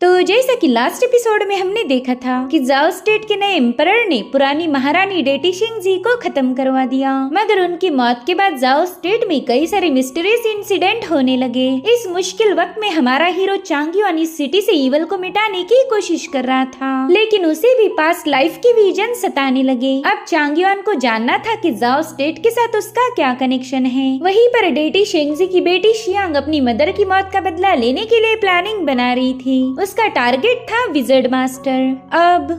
तो जैसा कि लास्ट एपिसोड में हमने देखा था कि जाओ स्टेट के नए एम्परर ने पुरानी महारानी डेटी शिंगजी को खत्म करवा दिया, मगर उनकी मौत के बाद जाओ स्टेट में कई सारे मिस्टीरियस इंसिडेंट होने लगे। इस मुश्किल वक्त में हमारा हीरो चांग युआन इस सिटी से ईवल को मिटाने की कोशिश कर रहा था, लेकिन उसे भी पास्ट लाइफ की विजन सताने लगे। अब चांग युआन को जानना था कि जाओ स्टेट के साथ उसका क्या कनेक्शन है। वहीं पर डेटी शिंगजी की बेटी शियांग अपनी मदर की मौत का बदला लेने के लिए प्लानिंग बना रही थी। उसका टारगेट था विजर्ड मास्टर। अब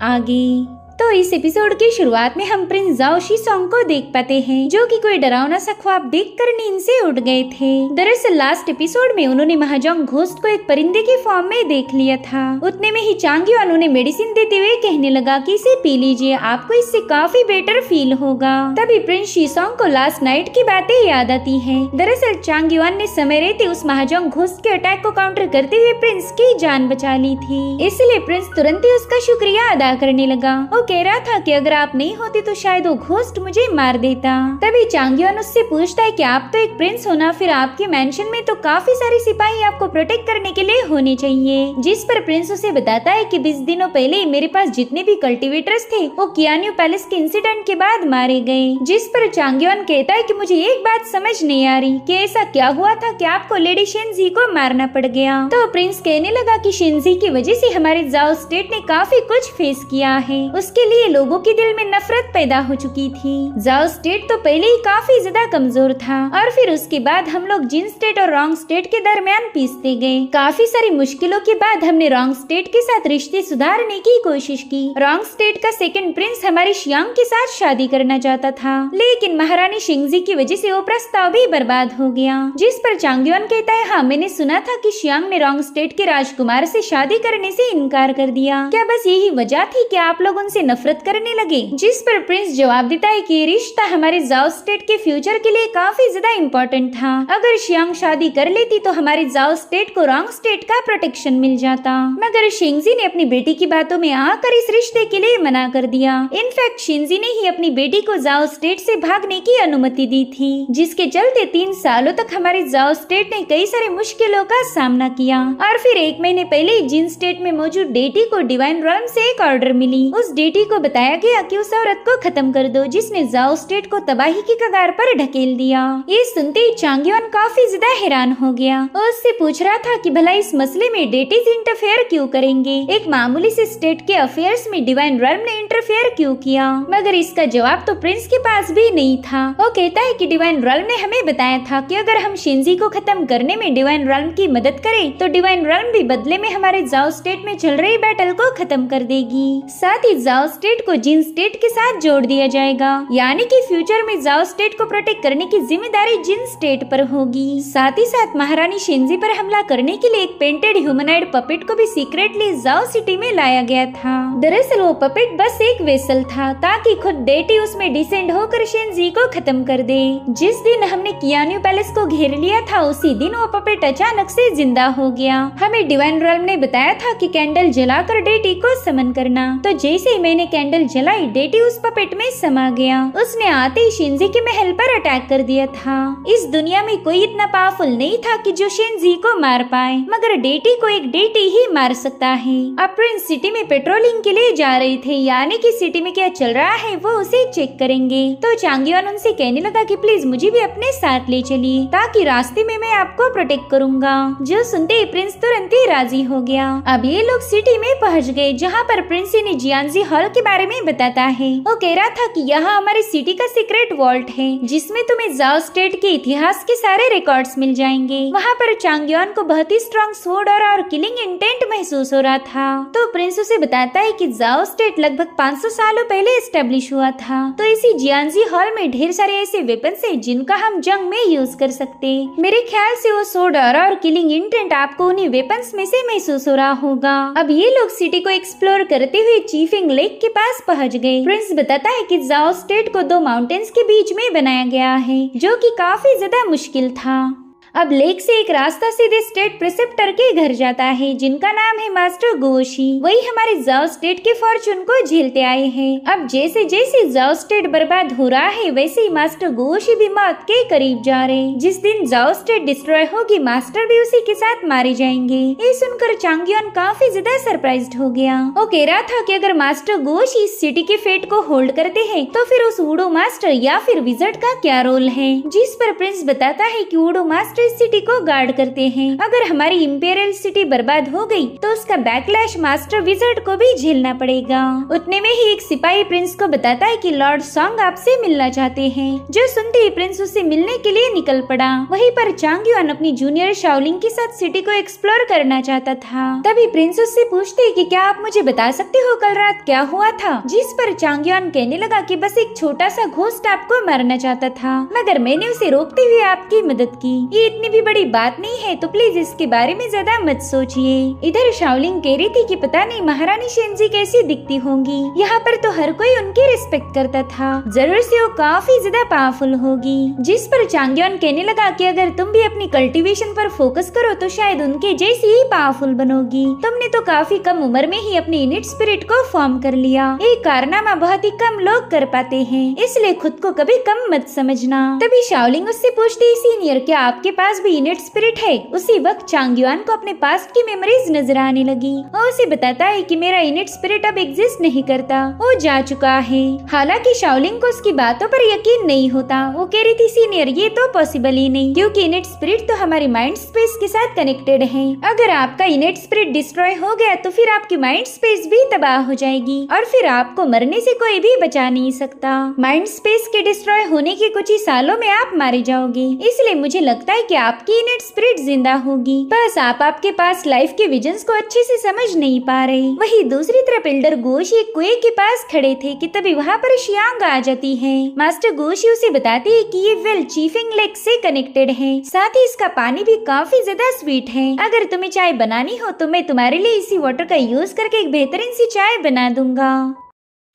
आगे तो इस एपिसोड की शुरुआत में हम प्रिंस जाओ शीसोंग को देख पाते हैं, जो कि कोई डरावना सा ख्वाब देखकर नींद से उठ गए थे। दरअसल लास्ट एपिसोड में उन्होंने महाजोंग घोस्ट को एक परिंदे के फॉर्म में देख लिया था। उतने में ही चांग युआन उन्हें मेडिसिन देते हुए कहने लगा कि इसे पी लीजिए, आपको इससे काफी बेटर फील होगा। तभी प्रिंस शीसोंग को लास्ट नाइट की बातें याद आती है। दरअसल चांग युआन ने समय रहते उस महाजोंग घोस्ट के अटैक को काउंटर करते हुए प्रिंस की जान बचा ली थी, इसलिए प्रिंस तुरंत ही उसका शुक्रिया अदा करने लगा। कह रहा था कि अगर आप नहीं होती तो शायद वो घोस्ट मुझे मार देता। तभी चांग युआन उससे पूछता है कि आप तो एक प्रिंस हो ना, फिर आपके मेंशन में तो काफी सारे सिपाही आपको प्रोटेक्ट करने के लिए होने चाहिए। जिस पर प्रिंस उसे बताता है कि 20 दिनों पहले मेरे पास जितने भी कल्टीवेटर्स थे वो कियान्यू पैलेस के इंसिडेंट के बाद मारे गए। जिस पर चांग युआन कहता है कि मुझे एक बात समझ नहीं आ रही कि ऐसा क्या हुआ था कि आपको लेडी शिंजी को मारना पड़ गया। तो प्रिंस कहने लगा कि शिंजी की वजह से हमारे जाओ स्टेट ने काफी कुछ फेस किया है, उसके लिए लोगों के दिल में नफरत पैदा हो चुकी थी। जाओ स्टेट तो पहले ही काफी ज्यादा कमजोर था और फिर उसके बाद हम लोग जिन स्टेट और रॉन्ग स्टेट के दरमियान पीसते गए। काफी सारी मुश्किलों के बाद हमने रॉन्ग स्टेट के साथ रिश्ते सुधारने की कोशिश की। रॉन्ग स्टेट का सेकंड प्रिंस हमारी शियांग के साथ शादी करना चाहता था, लेकिन महारानी शिंगजी की वजह से वो प्रस्ताव भी बर्बाद हो गया। जिस पर चांग युआन कहता है, हाँ मैंने सुना था कि शियांग ने रॉन्ग स्टेट के राजकुमार से शादी करने से इनकार कर दिया, क्या बस यही वजह थी कि आप लोग उनसे नफरत करने लगे? जिस पर प्रिंस जवाब देता है कि ये रिश्ता हमारे जाओ स्टेट के फ्यूचर के लिए काफी ज्यादा इम्पोर्टेंट था। अगर शियांग शादी कर लेती तो हमारे जाओ स्टेट को रॉन्ग स्टेट का प्रोटेक्शन मिल जाता, मगर शिंजी ने अपनी बेटी की बातों में आकर इस रिश्ते के लिए मना कर दिया। इनफैक्ट शिंजी ने ही अपनी बेटी को जाओ स्टेट से भागने की अनुमति दी थी, जिसके चलते 3 सालों तक हमारे जाओ स्टेट ने कई सारे मुश्किलों का सामना किया। और फिर 1 महीने पहले जिन स्टेट में मौजूद डेटी को डिवाइन रॉल्म से एक ऑर्डर मिली। उस डेटी को बताया गया कि उस औरत को खत्म कर दो जिसने जाओ स्टेट को तबाही की कगार पर ढकेल दिया। ये सुनते ही चांग युआन काफी ज्यादा हैरान हो गया और उससे पूछ रहा था कि भला इस मसले में डेटीज इंटरफेयर क्यों करेंगे, एक मामूली से स्टेट के अफेयर्स में डिवाइन रॉल्म ने इंटरफेयर क्यों किया। मगर इसका जवाब तो प्रिंस के पास भी नहीं था। वो कहता है कि डिवाइन रॉल्म ने हमें बताया था कि अगर हम शिंजी को खत्म करने में डिवाइन रॉल्म की मदद करें तो डिवाइन रॉल्म भी बदले में हमारे जाओ स्टेट में चल रही बैटल को खत्म कर देगी। साथ ही जाओ स्टेट को जिन स्टेट के साथ जोड़ दिया जाएगा, यानी कि फ्यूचर में जाओ स्टेट को प्रोटेक्ट करने की जिम्मेदारी जिन स्टेट पर होगी। साथ ही साथ महारानी शिंजी पर हमला करने के लिए एक पेंटेड ह्यूमनॉइड पपेट को भी सीक्रेटली जाओ सिटी में लाया गया था। दरअसल वो पपेट बस एक वेसल था ताकि खुद डेटी उसमें डिसेंड होकर शिंजी को खत्म कर दे। जिस दिन हमने कियान्यू पैलेस को घेर लिया था उसी दिन वो पपेट अचानक से जिंदा हो गया। हमें डिवाइन रॉल्म ने बताया था कि कैंडल जलाकर डेटी को समन करना, तो जैसे ही मैंने कैंडल जलाई डेटी उस पपेट में समा गया। उसने आते ही शिंजी के महल पर अटैक कर दिया था। इस दुनिया में कोई इतना पावरफुल नहीं था कि जो शिंजी को मार पाए, मगर डेटी को एक डेटी ही मार सकता है। अब प्रिंस सिटी में पेट्रोलिंग के लिए जा रहे थे, यानी कि सिटी में क्या चल रहा है वो उसे चेक करेंगे। तो चांग युआन उनसे कहने लगा कि प्लीज मुझे भी अपने साथ ले चलिए ताकि रास्ते में मैं आपको प्रोटेक्ट करूंगा। जो सुनते ही प्रिंस तुरंत ही राजी हो गया। अब ये लोग सिटी में पहुँच गए, जहाँ पर प्रिंस ने जियांजी हॉल के बारे में बताता है। वो कह रहा था कि यहाँ हमारे सिटी का सीक्रेट वॉल्ट है जिसमें तुम्हें जाओ स्टेट के इतिहास के सारे रिकॉर्ड्स मिल जाएंगे। वहाँ पर चांग युआन को बहुत ही स्ट्रॉन्ग स्वॉर्ड और किलिंग इंटेंट महसूस हो रहा था। तो प्रिंस उसे बताता है कि जाओ स्टेट लगभग 500 सालों पहले एस्टेब्लिश हुआ था, तो इसी जियांजी हॉल में ढेर सारे ऐसे वेपन्स है जिनका हम जंग में यूज कर सकते। मेरे ख्याल से वो स्वॉर्ड और किलिंग इंटेंट आपको उन्हीं वेपन्स में से महसूस हो रहा होगा। अब ये लोग सिटी को एक्सप्लोर करते हुए चीफिंग लेक के पास पहुँच गए। प्रिंस बताता है कि जाओ स्टेट को 2 माउंटेन्स के बीच में बनाया गया है, जो कि काफी ज्यादा मुश्किल था। अब लेक से एक रास्ता सीधे स्टेट प्रिसेप्टर के घर जाता है, जिनका नाम है मास्टर गोशी। वही हमारे जाओ स्टेट के फॉर्चून को झेलते आए हैं। अब जैसे जैसे जाओ स्टेट बर्बाद हो रहा है, वैसे ही मास्टर गोशी भी मौत के करीब जा रहे हैं। जिस दिन जाओ स्टेट डिस्ट्रॉय होगी, मास्टर भी उसी के साथ मारे जाएंगे। ये सुनकर चांगयोन काफी ज्यादा सरप्राइज्ड हो गया। वो कह रहा था कि अगर मास्टर गोशी इस सिटी के फेट को होल्ड करते हैं, तो फिर उस वुडो मास्टर या फिर विजर्ड का क्या रोल है। जिस पर प्रिंस बताता है कि वुडो मास्टर इस सिटी को गार्ड करते हैं। अगर हमारी इंपीरियल सिटी बर्बाद हो गई, तो उसका बैकलैश मास्टर विजर्ड को भी झेलना पड़ेगा। उतने में ही एक सिपाही प्रिंस को बताता है कि लॉर्ड सॉन्ग आपसे मिलना चाहते हैं। जो सुनते ही प्रिंस उससे मिलने के लिए निकल पड़ा। वहीं पर चांगयुन अपनी जूनियर शाओलिंग के साथ सिटी को एक्सप्लोर करना चाहता था। तभी प्रिंस उससे पूछते कि क्या आप मुझे बता सकते हो कल रात क्या हुआ था। जिस पर चांगयुन कहने लगा कि बस एक छोटा सा घोस्ट आपको मारना चाहता था, मगर मैंने उसे रोकते हुए आपकी मदद की। ये इतनी भी बड़ी बात नहीं है, तो प्लीज इसके बारे में ज्यादा मत सोचिए। इधर शाओलिंग कह रही थी कि पता नहीं महारानी शेंजी कैसी दिखती होंगी। यहाँ पर तो हर कोई उनकी रिस्पेक्ट करता था, जरूर से वो काफी ज्यादा पावरफुल होगी। जिस पर चांगयुन कहने लगा कि अगर तुम भी अपनी कल्टीवेशन पर फोकस करो तो शायद उनके जैसी ही पावरफुल बनोगी। तुमने तो काफी कम उम्र में ही अपनी इनिट स्पिरिट को फॉर्म कर लिया। ये कारनामा बहुत ही कम लोग कर पाते हैं, इसलिए खुद को कभी कम मत समझना। तभी शाओलिंग उससे पूछती, सीनियर क्या आपके पास भी इनिट स्पिरिट है। उसी वक्त चांगयुन को अपने पास्ट की मेमोरीज नजर आने लगी। वो उसे बताता है कि मेरा इनिट स्पिरिट अब एग्जिस्ट नहीं करता, वो जा चुका है। हालांकि शाओलिंग को उसकी बातों पर यकीन नहीं होता। वो कह रही थी, सीनियर ये तो पॉसिबल ही नहीं, क्योंकि इनिट स्पिरिट तो हमारी माइंड स्पेस के साथ कनेक्टेड है। अगर आपका इनिट स्पिरिट डिस्ट्रॉय हो गया तो फिर आपकी माइंड स्पेस भी तबाह हो जाएगी और फिर आपको मरने से कोई भी बचा नहीं सकता। माइंड स्पेस के डिस्ट्रॉय होने के कुछ ही सालों में आप मारे जाओगे, इसलिए मुझे लगता है कि आपकी इनिट स्पिरिट जिंदा होगी। बस आप आपके पास लाइफ के विजन्स को अच्छे से समझ नहीं पा रहे। वही दूसरी तरफ एल्डर गोशी एक कुएं के पास खड़े थे कि तभी वहाँ पर शियांग आ जाती है। मास्टर गोशी उसे बताती है कि ये वेल चीफिंग लेक से कनेक्टेड है, साथ ही इसका पानी भी काफी ज्यादा स्वीट है। अगर तुम्हें चाय बनानी हो तो मैं तुम्हारे लिए इसी वाटर का यूज करके एक बेहतरीन सी चाय बना दूंगा।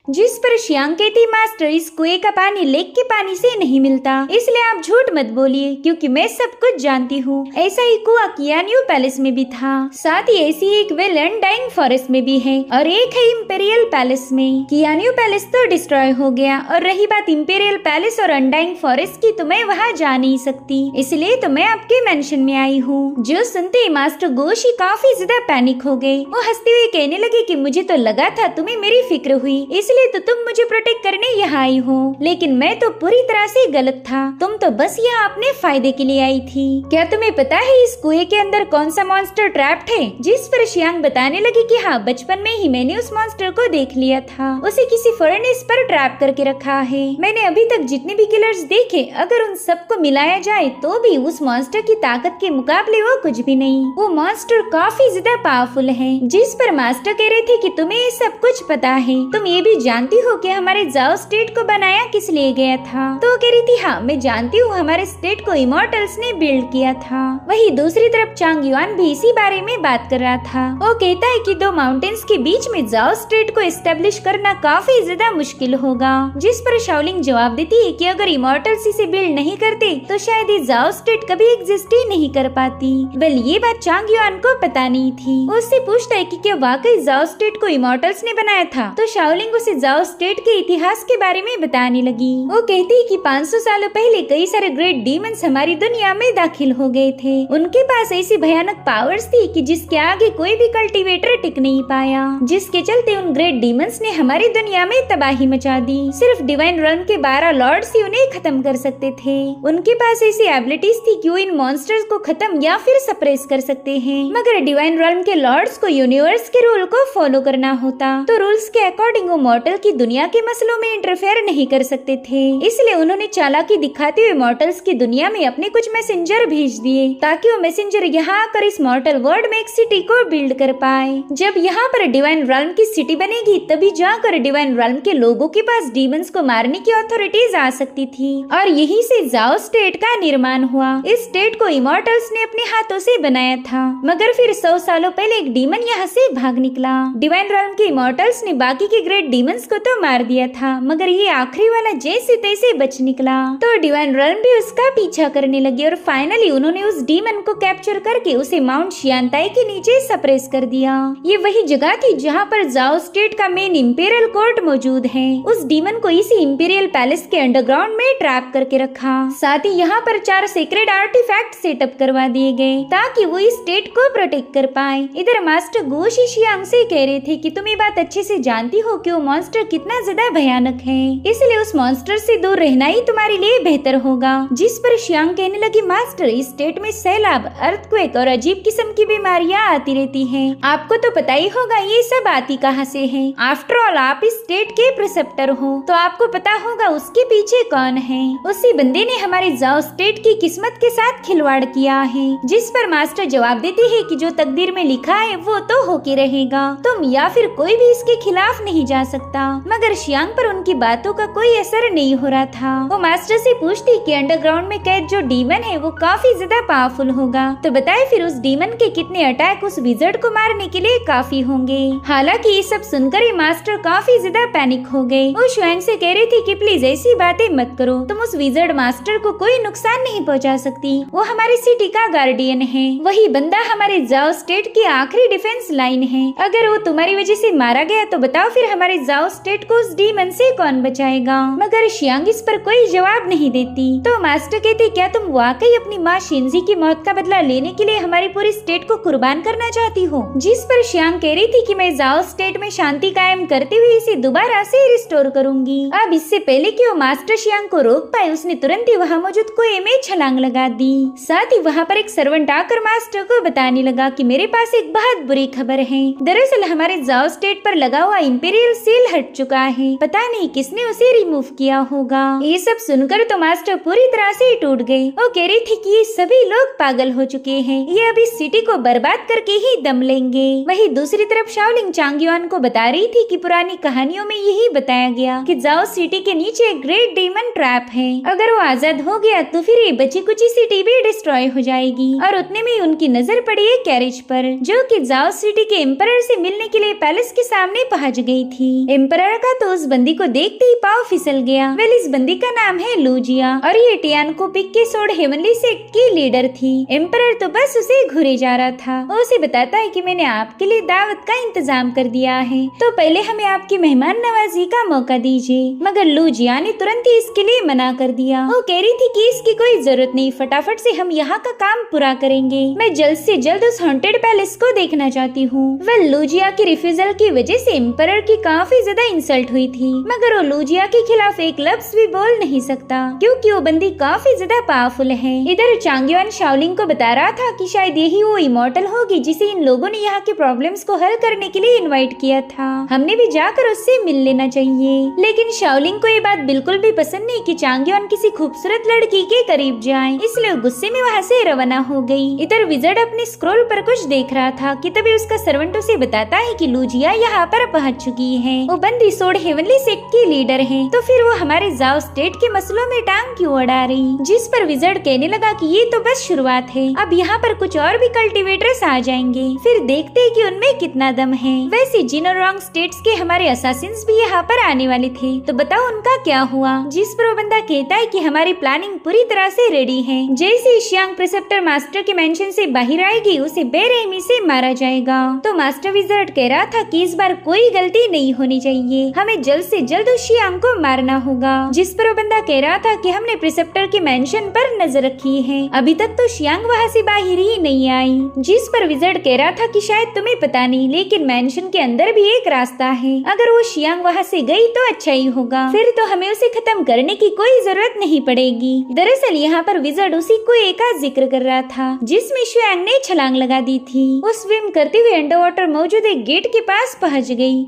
जिस पर शियांग कहती, मास्टर इस कुएं का पानी लेक के पानी से नहीं मिलता, इसलिए आप झूठ मत बोलिए, क्योंकि मैं सब कुछ जानती हूँ। ऐसा ही कुआं कियान्यू पैलेस में भी था, साथ ही ऐसी एक वेल अनडाइंग फॉरेस्ट में भी है और एक है इंपीरियल पैलेस में। कियान्यू पैलेस तो डिस्ट्रॉय हो गया, और रही बात इंपीरियल पैलेस और अनडाइंग फॉरेस्ट की, तो मैं वहाँ जा नहीं सकती, इसलिए तो मैं आपके मेंशन में आई हूँ। जो सुनते ही मास्टर गोशी काफी ज्यादा पैनिक हो गए। वो हंसते हुए कहने लगे कि मुझे तो लगा था तुम्हें मेरी फिक्र हुई, इसलिए तो तुम मुझे प्रोटेक्ट करने यहाँ आई हो, लेकिन मैं तो पूरी तरह से गलत था। तुम तो बस यहाँ अपने फायदे के लिए आई थी। क्या तुम्हें पता है इस कुएं के अंदर कौन सा मॉन्स्टर ट्रैप्ड है। जिस पर शियांग बताने लगी कि हाँ, बचपन में ही मैंने उस मॉन्स्टर को देख लिया था, उसे किसी फर्नेस पर ट्रैप करके रखा है। मैंने अभी तक जितने भी किलर्स देखे, अगर उन सबको मिलाया जाए तो भी उस मॉन्स्टर की ताकत के मुकाबले वो कुछ भी नहीं। वो मॉन्स्टर काफी ज्यादा पावरफुल है। जिस पर मास्टर कह रहे थे कि तुम्हें ये सब कुछ पता है, तुम ये भी जानती हो कि हमारे जाओ स्टेट को बनाया किस लिए गया था। तो कह रही थी, हाँ मैं जानती हूँ, हमारे स्टेट को इमॉर्टल्स ने बिल्ड किया था। वही दूसरी तरफ चांगयुन भी इसी बारे में बात कर रहा था। वो कहता है कि दो माउंटेन्स के बीच में जाओ स्टेट को एस्टेब्लिश करना काफी ज्यादा मुश्किल होगा। जिस पर शाओलिंग जवाब देती है कि अगर इमॉर्टल्स इसे बिल्ड नहीं करते तो शायद ये जाओ स्टेट कभी एग्जिस्ट ही नहीं कर पाती। वेल ये बात चांगयुन को पता नहीं थी। वो उससे पूछता है कि क्या वाकई जाओ स्टेट को इमॉर्टल्स ने बनाया था। तो शाओलिंग उसे जाओ स्टेट के इतिहास के बारे में बताने लगी। वो कहती है कि 500 सालों पहले कई सारे ग्रेट डीमंस हमारी दुनिया में दाखिल हो गए थे। उनके पास ऐसी भयानक पावर्स थी कि जिसके आगे कोई भी कल्टीवेटर टिक नहीं पाया, जिसके चलते उन ग्रेट डीमंस ने हमारी दुनिया में तबाही मचा दी। सिर्फ डिवाइन रन के 12 लॉर्ड्स ही उन्हें खत्म कर सकते थे। उनके पास ऐसी एबिलिटीज थी कि वो इन मॉन्स्टर्स को खत्म या फिर सप्रेस कर सकते हैं, मगर डिवाइन रन के लॉर्ड्स को यूनिवर्स के रूल को फॉलो करना होता, तो रूल्स के अकॉर्डिंग वो मॉर्टल की दुनिया के मसलों में इंटरफेयर नहीं कर सकते थे। इसलिए उन्होंने चालाकी दिखाते हुए मॉर्टल्स की दुनिया में अपने कुछ मैसेंजर भेज दिए, ताकि वो मैसेंजर यहाँ आकर इस मॉर्टल वर्ल्ड में एक सिटी को बिल्ड कर पाए। जब यहाँ पर डिवाइन रल्म की सिटी बनेगी, तभी जाकर डिवाइन रल्म के लोगों के पास डीमंस को मारने की अथॉरिटीज आ सकती थी, और यहीं से जाओ स्टेट का निर्माण हुआ। इस स्टेट को इमॉर्टल्स ने अपने हाथों से बनाया था, मगर फिर 100 सालों पहले एक डीमन यहाँ से भाग निकला। डिवाइन रल्म के इमॉर्टल्स ने बाकी के ग्रेट डीमन ह्यूमंस को तो मार दिया था, मगर ये आखिरी वाला जैसे तैसे बच निकला। तो डिवाइन रन भी उसका पीछा करने लगी और फाइनली उन्होंने उस डीमन को कैप्चर करके उसे माउंट शियांताई के नीचे सप्रेस कर दिया। ये वही जगह थी जहाँ पर जाओ स्टेट का मेन इंपीरियल कोर्ट मौजूद है। उस डीमन को इसी इंपीरियल पैलेस के अंडरग्राउंड में ट्रैप करके रखा। साथ ही यहाँ पर 4 सीक्रेट आर्टिफैक्ट सेटअप करवा दिए गए ताकि वो इस स्टेट को प्रोटेक्ट कर पाए। इधर मास्टर गो शिशियांग से कह रहे थे कि तुम ये बात अच्छे से जानती हो कि वो मॉन्स्टर कितना ज्यादा भयानक है, इसलिए उस मॉन्स्टर से दूर रहना ही तुम्हारे लिए बेहतर होगा। जिस पर शियांग कहने लगी, मास्टर इस स्टेट में सैलाब, अर्थक्वेक और अजीब किस्म की बीमारियां आती रहती हैं। आपको तो पता ही होगा ये सब आती कहाँ से है। आफ्टर ऑल आप इस स्टेट के प्रिसेप्टर हो, तो आपको पता होगा उसके पीछे कौन है। उसी बंदे ने हमारे जाओ स्टेट की किस्मत के साथ खिलवाड़ किया है। जिस पर मास्टर जवाब देती है कि जो तकदीर में लिखा है वो तो होके रहेगा, तुम या फिर कोई भी इसके खिलाफ नहीं जा सकता। मगर शियांग पर उनकी बातों का कोई असर नहीं हो रहा था। वो मास्टर से पूछती कि अंडरग्राउंड में कैद जो डीमन है वो काफी ज्यादा पावरफुल होगा, तो बताए फिर उस डीमन के कितने अटैक उस विजर्ड को मारने के लिए काफी होंगे। हालांकि ये सब सुनकर ही मास्टर काफी ज्यादा पैनिक हो गए। वो शुआंग से कह रही थी कि प्लीज ऐसी बातें मत करो, तुम उस विजर्ड मास्टर को कोई नुकसान नहीं पहुंचा सकती। वो हमारी सिटी का गार्डियन है, वही बंदा हमारे जाओ स्टेट की आखिरी डिफेंस लाइन है। अगर वो तुम्हारी वजह से मारा गया तो बताओ फिर हमारे जाओ स्टेट को उस डीमन से कौन बचाएगा। मगर शियांग इस पर कोई जवाब नहीं देती। तो मास्टर कहते, क्या तुम वाकई अपनी माँ शिंजी की मौत का बदला लेने के लिए हमारी पूरी स्टेट को कुर्बान करना चाहती हो। जिस पर शियांग कह रही थी कि मैं जाओ स्टेट में शांति कायम करते हुए इसे दोबारा से रिस्टोर करूंगी। अब इससे पहले कि वो मास्टर शियांग को रोक पाए, उसने तुरंत ही वहाँ मौजूद कुएं में छलांग लगा दी। साथ ही वहाँ पर एक सर्वेंट आकर मास्टर को बताने लगा कि मेरे पास एक बहुत बुरी खबर है। दरअसल हमारे जाओ स्टेट पर लगा हुआ इंपीरियल सील हट चुका है, पता नहीं किसने उसे रिमूव किया होगा। ये सब सुनकर तो मास्टर पूरी तरह से टूट गए। वो कह रही थी कि ये सभी लोग पागल हो चुके हैं, ये अभी सिटी को बर्बाद करके ही दम लेंगे। वही दूसरी तरफ शाओलिंग चांगयुआन को बता रही थी कि पुरानी कहानियों में यही बताया गया कि जाओ सिटी के नीचे एक ग्रेट डीमन ट्रैप है। अगर वो आजाद हो गया तो फिर ये बची कुची सिटी भी डिस्ट्रॉय हो जाएगी। और उतने में उनकी नजर पड़ी एक कैरेज पर, जो कि जाओ सिटी के एम्परर से मिलने के लिए पैलेस के सामने पहुंच गई थी। एम्परर का तो उस बंदी को देखते ही पाँव फिसल गया। वेल इस बंदी का नाम है लूजिया और ये टियानको पिक के सोड हेवनली सेक्ट की लीडर थी। एम्परर तो बस उसे घूरे जा रहा था। वो उसे बताता है कि मैंने आपके लिए दावत का इंतजाम कर दिया है, तो पहले हमें आपकी मेहमान नवाजी का मौका दीजिए। मगर लूजिया ने तुरंत ही इसके लिए मना कर दिया। वो कह रही थी कि इसकी कोई जरूरत नहीं, फटाफट से हम यहाँ का काम पूरा करेंगे। मैं जल्द से जल्द उस हॉन्टेड पैलेस को देखना चाहती हूँ। वेल लूजिया की रिफ्यूजल की वजह से एम्परर की काफी ज्यादा इंसल्ट हुई थी, मगर वो लूजिया के खिलाफ एक लफ्ज भी बोल नहीं सकता क्योंकि वो बंदी काफी ज्यादा पावरफुल है। इधर चांगयुआन शाओलिंग को बता रहा था कि शायद यही वो इमॉर्टल होगी जिसे इन लोगों ने यहाँ के प्रॉब्लम्स को हल करने के लिए इनवाइट किया था। हमने भी जाकर उससे मिल लेना चाहिए। लेकिन शाओलिंग को ये बात बिल्कुल भी पसंद नहीं कि चांगयुआन किसी खूबसूरत लड़की के करीब जाए, इसलिए गुस्से में वहाँ से रवाना हो गई। इधर विजर्ड अपने स्क्रोल पर कुछ देख रहा था कि तभी उसका सर्वेंट उसे बताता है कि लूजिया यहाँ पर पहुँच चुकी है। वो बंदी सोड हेवनली सेक्ट की लीडर है, तो फिर वो हमारे जाओ स्टेट के मसलों में टांग क्यों अड़ा रही। जिस पर विजर्ड कहने लगा कि ये तो बस शुरुआत है, अब यहाँ पर कुछ और भी कल्टीवेटर्स आ जाएंगे, फिर देखते हैं कि उनमें कितना दम है। वैसे जिन और रॉन्ग स्टेट्स के हमारे असासिन्स भी यहाँ पर आने वाले थे, तो बताओ उनका क्या हुआ। जिस पर वो बंदा कहता है कि हमारी प्लानिंग पूरी तरह से रेडी है, जैसे शियांग प्रिसेप्टर मास्टर के मेंशन से बाहर आएगी उसे बेरहमी से मारा जाएगा। तो मास्टर विजर्ड कह रहा था कि इस बार कोई गलती नहीं होनी चाहिए, हमें जल्द से जल्द उस शियांग को मारना होगा। जिस पर वो बंदा कह रहा था कि हमने प्रिसेप्टर के मेंशन पर नजर रखी है, अभी तक तो शियांग वहाँ से बाहर ही नहीं आई। जिस पर विजर्ड कह रहा था कि शायद तुम्हें पता नहीं, लेकिन मेंशन के अंदर भी एक रास्ता है, अगर वो शियांग वहाँ से गई तो अच्छा ही होगा, फिर तो हमें उसे खत्म करने की कोई जरूरत नहीं पड़ेगी। दरअसल यहाँ पर विजर्ड उसी कुएं का जिक्र कर रहा था जिसमें शियांग ने छलांग लगा दी थी। वो स्विम करते हुए अंडर वाटर मौजूद एक गेट के पास पहुँच गई,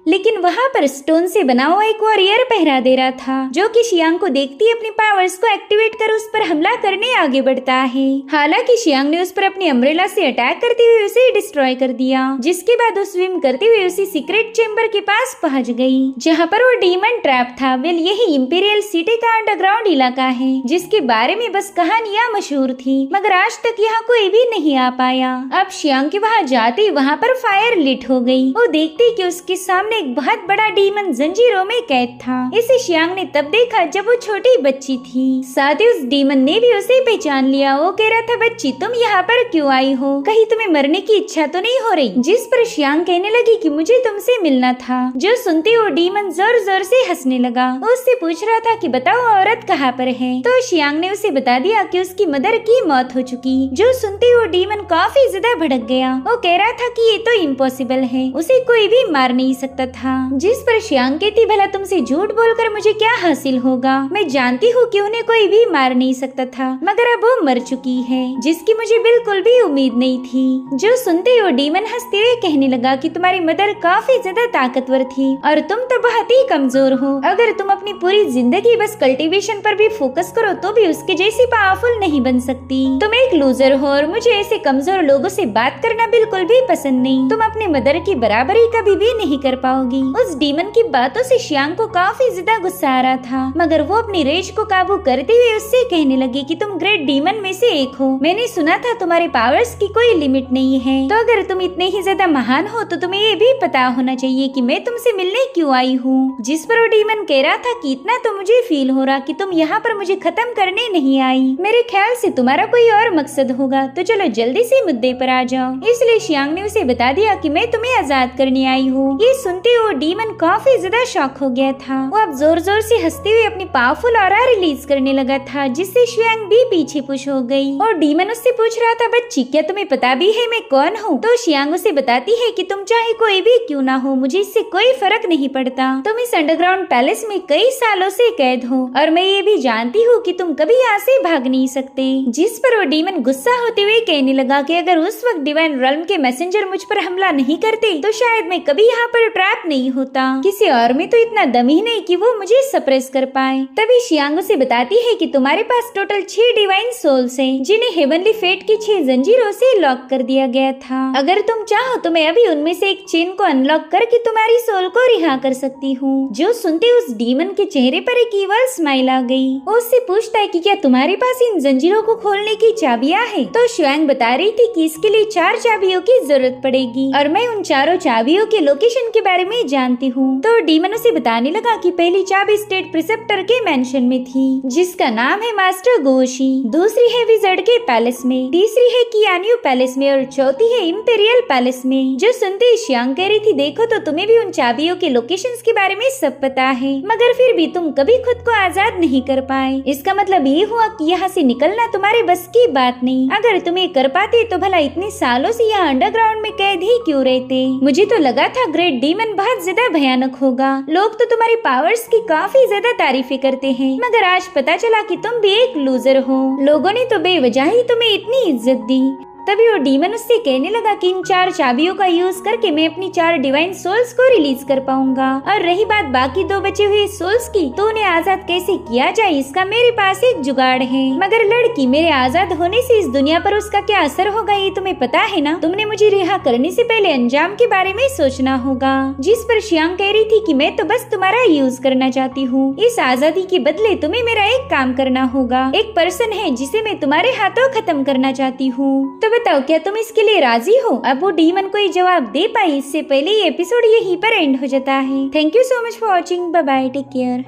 लेकिन वहाँ पर स्टोन से बना हुआ एक वॉरियर पहरा दे रहा था, जो कि शियांग को देखती अपनी पावर्स को एक्टिवेट कर उस पर हमला करने आगे बढ़ता है। हालांकि शियांग ने उस पर अपनी अम्ब्रेला से अटैक करते हुए उसे डिस्ट्रॉय कर दिया, जिसके बाद वो स्विम करते हुए उसी सीक्रेट चेम्बर के पास पहुँच गई जहाँ पर वो डीमन ट्रैप था। वेल यही इंपीरियल सिटी का अंडरग्राउंड इलाका है जिसके बारे में बस कहानियाँ मशहूर थी, मगर आज तक यहाँ कोई भी नहीं आ पाया। अब शियांग के वहाँ जाते वहाँ पर फायर लिट हो गई। वो देखती कि उसके सामने सामने एक बहुत बड़ा डीमन जंजीरों में कैद था। इसे शियांग ने तब देखा जब वो छोटी बच्ची थी। साथ ही उस डीमन ने भी उसे पहचान लिया। वो कह रहा था, बच्ची तुम यहाँ पर क्यों आई हो? कहीं तुम्हें मरने की इच्छा तो नहीं हो रही? जिस पर शियांग कहने लगी कि मुझे तुमसे मिलना था। जो सुनते वो डीमन जोर जोर से हंसने लगा। वो उससे पूछ रहा था कि बताओ औरत कहाँ पर है? तो शियांग ने उसे बता दिया कि उसकी मदर की मौत हो चुकी। जो सुनते वो डीमन काफी ज्यादा भड़क गया। वो कह रहा था कि ये तो इम्पॉसिबल है, उसे कोई भी मार नहीं सकता था। जिस पर शियांग कहती, भला तुमसे झूठ बोलकर मुझे क्या हासिल होगा? मैं जानती हूँ कि उन्हें कोई भी मार नहीं सकता था, मगर अब वो मर चुकी है, जिसकी मुझे बिल्कुल भी उम्मीद नहीं थी। जो सुनते वो डीमन हंसते हुए कहने लगा कि तुम्हारी मदर काफी ज्यादा ताकतवर थी और तुम तो बहुत ही कमजोर हो। अगर तुम अपनी पूरी जिंदगी बस कल्टीवेशन पर भी फोकस करो तो भी उसके जैसी पावरफुल नहीं बन सकती। तुम एक लूजर हो और मुझे ऐसे कमजोर लोगों से बात करना बिल्कुल भी पसंद नहीं। तुम अपने मदर की बराबरी कभी भी नहीं कर पाओगी। उस डीमन की बातों से शियांग को काफी ज्यादा गुस्सा आ रहा था, मगर वो अपनी रेज को काबू करते हुए उससे कहने लगी कि तुम ग्रेट डीमन में से एक हो। मैंने सुना था तुम्हारे पावर्स की कोई लिमिट नहीं है, तो अगर तुम इतने ही ज्यादा महान हो तो तुम्हें ये भी पता होना चाहिए कि मैं तुमसे मिलने क्यों आई हूँ। जिस पर वो डीमन कह रहा था कि इतना तो मुझे फील हो रहा कि तुम यहाँ पर मुझे खत्म करने नहीं आई। मेरे ख्याल से तुम्हारा कोई और मकसद होगा, तो चलो जल्दी से मुद्दे पर आ जाओ। इसलिए शियांग ने उसे बता दिया कि मैं तुम्हें आजाद करने आई हूँ। ये सुनते वो डीमन काफी ज्यादा शॉक हो गया था। वो अब जोर जोर से हंसते हुए अपनी पावरफुल ऑरा रिलीज करने लगा था, जिससे शियांग भी पीछे पुश हो गई। और डीमन उससे पूछ रहा था, बच्ची क्या तुम्हें पता भी है मैं कौन हूँ? तो शियांग उसे बताती है कि तुम चाहे कोई भी क्यों ना हो, मुझे इससे कोई फर्क नहीं पड़ता। तुम इस अंडरग्राउंड पैलेस में कई सालों से कैद हो और मैं ये भी जानती हूँ कि तुम कभी यहाँ से भाग नहीं सकते। जिस पर वो डीमन गुस्सा होते हुए कहने लगा कि अगर उस वक्त डिवाइन रेल्म के मैसेंजर मुझ पर हमला नहीं करते तो शायद मैं कभी यहाँ पर ट्रैप नहीं होता। किसी और में तो इतना दम ही नहीं कि वो मुझे सप्रेस कर पाए। तभी शियांग उसे बताती है कि तुम्हारे पास टोटल 6 डिवाइन सोल्स हैं, जिन्हें हेवनली फेट की 6 जंजीरों से लॉक कर दिया गया था। अगर तुम चाहो तो मैं अभी उनमें से एक चेन को अनलॉक करके तुम्हारी सोल को रिहा कर सकती हूँ। जो सुनते उस डीमन के चेहरे पर एक ईवल स्माइल आ गई। वो उससे पूछता है कि क्या तुम्हारे पास इन जंजीरों को खोलने की चाबियां हैं? तो शियांग बता रही थी कि इसके लिए 4 चाबियों की जरूरत पड़ेगी और मैं उन चारों चाबियों के लोकेशन के बारे में जानती हूँ। तो डीमन उसे बताने लगा कि पहली चाबी स्टेट प्रिसेप्टर के मेंशन में थी, जिसका नाम है मास्टर गोशी। दूसरी है विजर्ड के पैलेस में, तीसरी है कियान्यू पैलेस में और चौथी है इंपीरियल पैलेस में। जो सुनते शियांग कह रही थी, देखो तो तुम्हें भी उन चाबियों के लोकेशंस के बारे में सब पता है, मगर फिर भी तुम कभी खुद को आजाद नहीं कर पाए। इसका मतलब ये हुआ कि यहाँ से निकलना तुम्हारे बस की बात नहीं। अगर तुम्हें कर पाते तो भला इतने सालों से यहाँ अंडरग्राउंड में कैद ही क्यों रहते? मुझे तो लगा था ग्रेट डीमन बहुत ज्यादा भयानक होगा। लोग तो तुम्हारी पावर्स की काफी ज्यादा तारीफें करते हैं, मगर आज पता चला कि तुम भी एक लूजर हो। लोगों ने तो बेवजह ही तुम्हें इतनी इज्जत दी। तभी वो डीमन उससे कहने लगा कि इन 4 चाबियों का यूज करके मैं अपनी 4 डिवाइन सोल्स को रिलीज कर पाऊंगा। और रही बात बाकी 2 बचे हुए सोल्स की, तो उन्हें आजाद कैसे किया जाए इसका मेरे पास एक जुगाड़ है। मगर लड़की, मेरे आजाद होने से इस दुनिया पर उसका क्या असर होगा ये तुम्हें पता है ना? तुमने मुझे रिहा करने से पहले अंजाम के बारे में सोचना होगा। जिस पर शियांग कह रही थी कि मैं तो बस तुम्हारा यूज करना चाहती हूँ। इस आजादी के बदले तुम्हें मेरा एक काम करना होगा। एक पर्सन है जिसे मैं तुम्हारे हाथों खत्म करना चाहती हूँ। तो बताओ क्या तुम इसके लिए राजी हो? अब वो डीमन कोई जवाब दे पाई इससे पहले ये एपिसोड यहीं पर एंड हो जाता है। Thank you so much for watching. Bye bye, take care.